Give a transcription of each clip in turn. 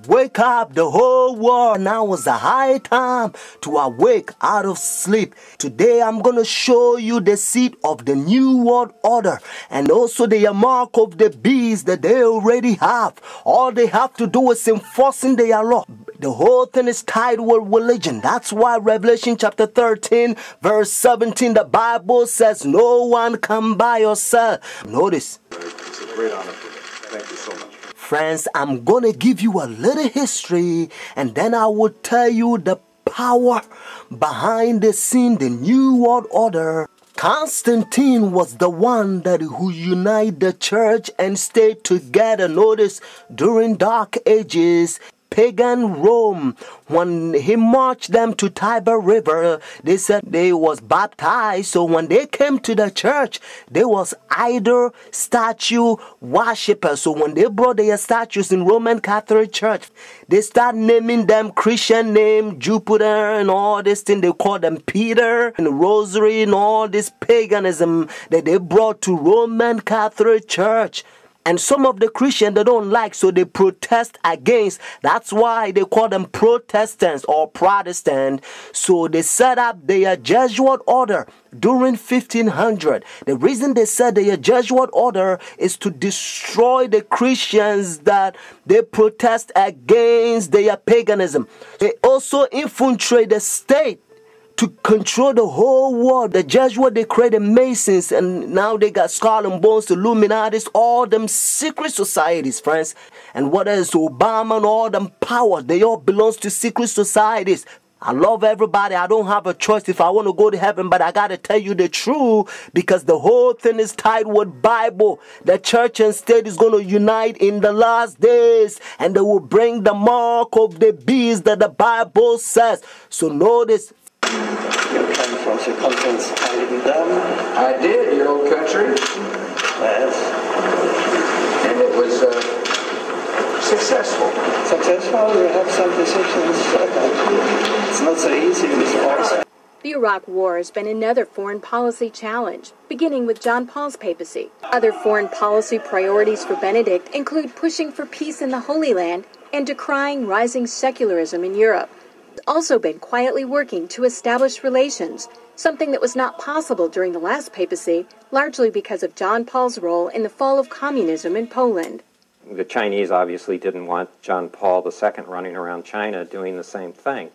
wake up the whole world. Now is the high time to awake out of sleep. Today I'm going to show you the seed of the new world order and also the mark of the beast that they already have. All they have to do is enforcing their law. The whole thing is tied with religion. That's why Revelation chapter 13 verse 17, the Bible says no one can buy or sell. Notice. It's a great honor for me. Thank you so much. Friends, I'm going to give you a little history and then I will tell you the power behind the scene, the new world order. Constantine was the one who united the church and stayed together. Notice, during dark ages, pagan Rome, when he marched them to Tiber River, they said they was baptized. So when they came to the church, there was idol statue worshippers. So when they brought their statues in Roman Catholic Church, they start naming them Christian name, Jupiter and all this thing. They call them Peter and Rosary and all this paganism that they brought to Roman Catholic Church. And some of the Christians they don't like, so they protest against. That's why they call them Protestants or Protestant. So they set up their Jesuit order during 1500. The reason they set their Jesuit order is to destroy the Christians that they protest against their paganism. They also infiltrate the state to control the whole world. The Jesuits, they created Masons, and now they got Skull and Bones, Illuminatis, all them secret societies, friends. And what else? Obama and all them powers, they all belongs to secret societies. I love everybody. I don't have a choice if I want to go to heaven, but I got to tell you the truth because the whole thing is tied with Bible. The church and state is going to unite in the last days and they will bring the mark of the beast that the Bible says. So notice, You came from circumference Heiligendamm. I did, your old country. Yes. And it was successful. Successful, we have some decisions. It's not so easy in this place. The Iraq War has been another foreign policy challenge, beginning with John Paul's papacy. Other foreign policy priorities for Benedict include pushing for peace in the Holy Land and decrying rising secularism in Europe. Also been quietly working to establish relations, something that was not possible during the last papacy, largely because of John Paul's role in the fall of communism in Poland. The Chinese obviously didn't want John Paul II running around China doing the same thing.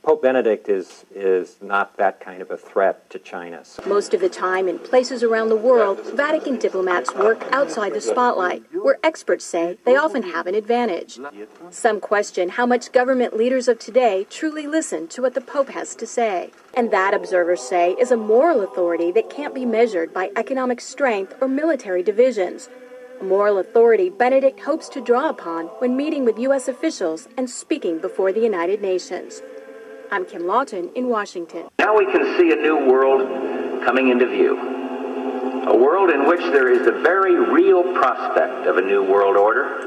Pope Benedict is not that kind of a threat to China. Most of the time, in places around the world, Vatican diplomats work outside the spotlight, where experts say they often have an advantage. Some question how much government leaders of today truly listen to what the Pope has to say. And that, observers say, is a moral authority that can't be measured by economic strength or military divisions. A moral authority Benedict hopes to draw upon when meeting with U.S. officials and speaking before the United Nations. I'm Kim Lawton in Washington. Now we can see a new world coming into view. A world in which there is a very real prospect of a new world order.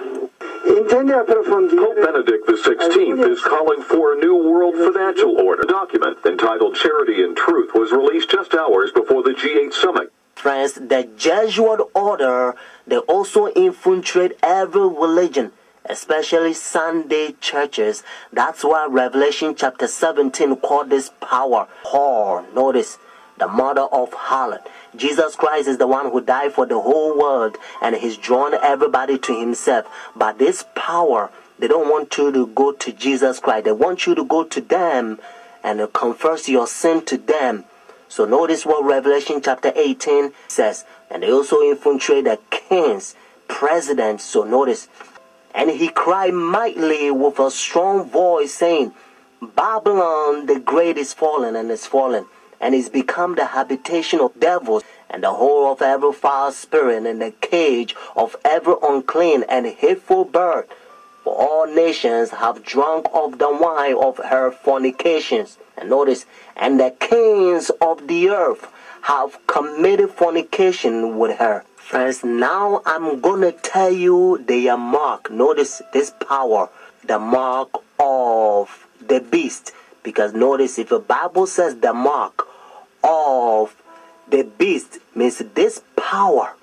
Pope Benedict XVI is calling for a new world financial order. A document entitled Charity and Truth was released just hours before the G8 summit. Friends, the Jesuit order, they also infiltrate every religion, especially Sunday churches. That's why Revelation chapter 17 called this power whore. Notice, the mother of harlot. Jesus Christ is the one who died for the whole world and he's drawn everybody to himself. But this power, they don't want you to go to Jesus Christ. They want you to go to them and confess your sin to them. So notice what Revelation chapter 18 says. And they also infiltrate the kings, presidents. So notice, and he cried mightily with a strong voice, saying, Babylon the great is fallen and is fallen, and is become the habitation of devils, and the whore of every foul spirit, and the cage of every unclean and hateful bird. For all nations have drunk of the wine of her fornications. And notice, and the kings of the earth have committed fornication with her. Friends, now I'm going to tell you their mark. Notice this power, the mark of the beast. Because notice, if the Bible says the mark of the beast, means this power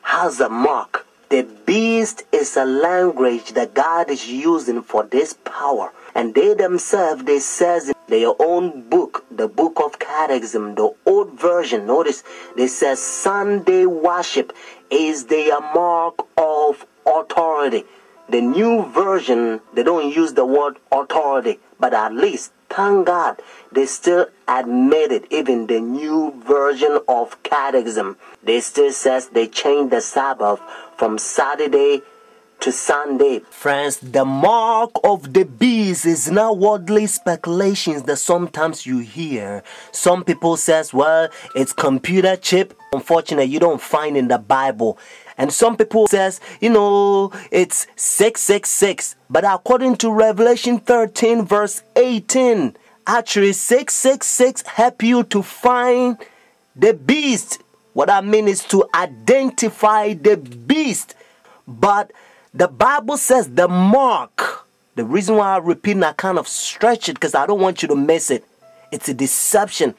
has a mark. The beast is a language that God is using for this power. And they themselves, they says in their own book, the book of Catechism, the old version, notice, they says Sunday worship is their mark of authority. The new version, they don't use the word authority, but at least, thank God, they still admit it. Even the new version of Catechism, they still says they changed the Sabbath from Saturday to Sunday. Friends, the mark of the beast is not worldly speculations that sometimes you hear. Some people says, well, it's computer chip. Unfortunately, you don't find in the Bible. And some people says, it's 666. But according to Revelation 13 verse 18, actually 666 help you to find the beast. What I mean is to identify the beast. But the Bible says the mark. The reason why I repeat and I kind of stretch it because I don't want you to miss it. It's a deception.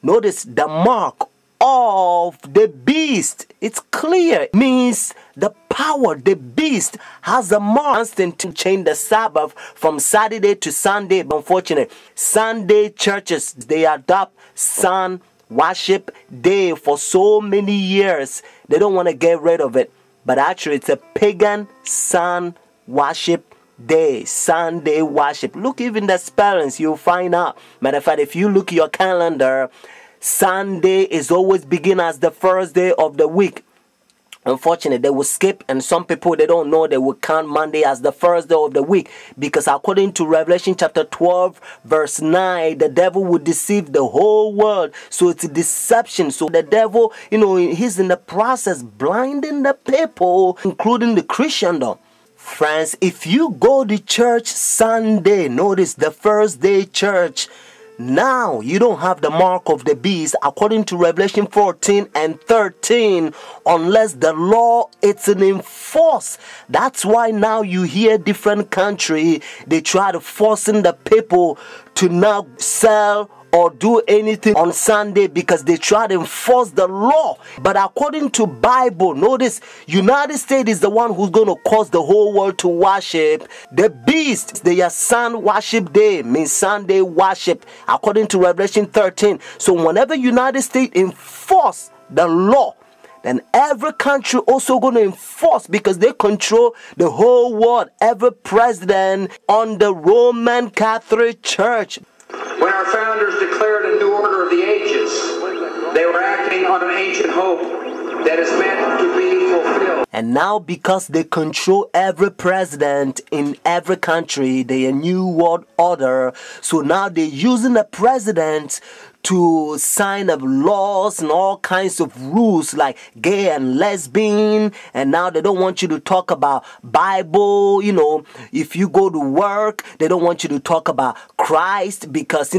Notice the mark of the beast. It's clear. It means the power, the beast has a mark to change the Sabbath from Saturday to Sunday. But unfortunately, Sunday churches, they adopt sun worship day for so many years. They don't want to get rid of it. But actually, it's a pagan sun worship day, Sunday worship. Look, even the spellings, you'll find out. Matter of fact, if you look at your calendar, Sunday is always begin as the first day of the week. Unfortunately, they will skip, and some people, they don't know, they will count Monday as the first day of the week, because according to Revelation chapter 12 verse 9, the devil would deceive the whole world. So it's a deception. So the devil, he's in the process blinding the people, including the Christendom. Friends, if you go to church Sunday, notice the first day church, now you don't have the mark of the beast according to Revelation 14 and 13 unless the law is enforced. That's why now you hear different country, they try to forcing the people to now sell or do anything on Sunday because they try to enforce the law. But according to Bible, notice United States is the one who's going to cause the whole world to worship the beast. Their sun worship day means Sunday worship according to Revelation 13. So whenever United States enforce the law, then every country also going to enforce because they control the whole world. Every president on the Roman Catholic Church. When our founders declared a new order of the ages, they were acting on an ancient hope that is meant to be fulfilled. And now because they control every president in every country, they a new world order. So now they're using the president to sign up laws and all kinds of rules like gay and lesbian. And now they don't want you to talk about Bible. If you go to work, they don't want you to talk about Christ because,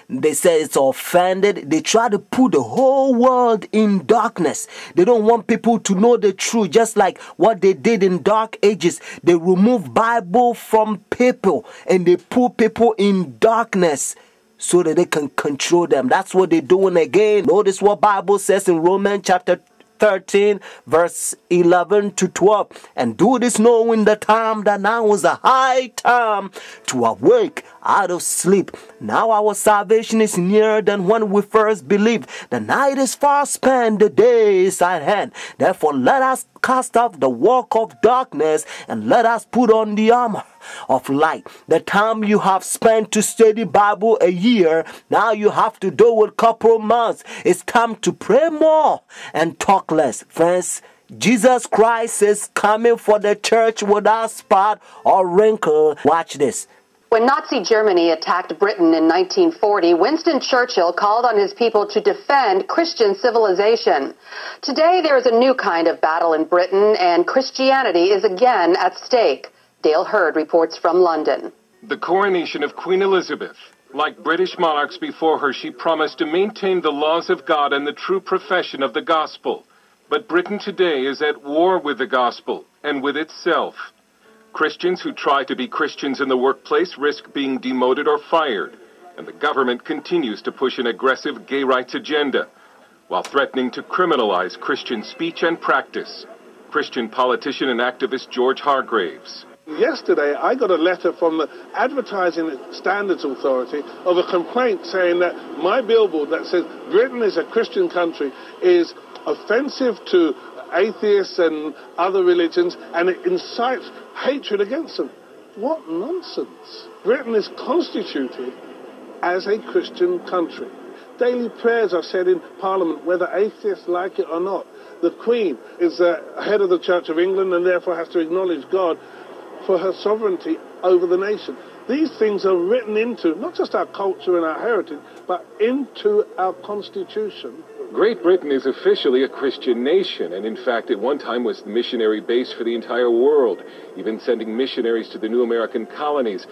they say it's offended. They try to put the whole world in darkness. They don't want people to know the truth, just like what they did in dark ages. They remove Bible from people and they put people in darkness so that they can control them. That's what they're doing again. Notice what Bible says in Romans chapter 13 verse 11 to 12. And do this knowing the time that now is a high time to awake out of sleep. Now our salvation is nearer than when we first believed. The night is far spent, the day is at hand. Therefore let us cast off the work of darkness and let us put on the armor of light. The time you have spent to study Bible a year, now you have to do it a couple months. It's time to pray more and talk less. Friends, Jesus Christ is coming for the church without spot or wrinkle. Watch this. When Nazi Germany attacked Britain in 1940, Winston Churchill called on his people to defend Christian civilization. Today, there is a new kind of battle in Britain, and Christianity is again at stake. Dale Hurd reports from London. The coronation of Queen Elizabeth. Like British monarchs before her, she promised to maintain the laws of God and the true profession of the gospel. But Britain today is at war with the gospel and with itself. Christians who try to be Christians in the workplace risk being demoted or fired, and the government continues to push an aggressive gay rights agenda while threatening to criminalize Christian speech and practice. Christian politician and activist George Hargraves. Yesterday, I got a letter from the Advertising Standards Authority of a complaint saying that my billboard that says Britain is a Christian country is offensive to atheists and other religions, and it incites hatred against them. What nonsense. Britain is constituted as a Christian country. Daily prayers are said in Parliament, whether atheists like it or not. The Queen is the head of the Church of England and therefore has to acknowledge God for her sovereignty over the nation. These things are written into not just our culture and our heritage, but into our Constitution. Great Britain is officially a Christian nation, and in fact at one time was the missionary base for the entire world, even sending missionaries to the new American colonies.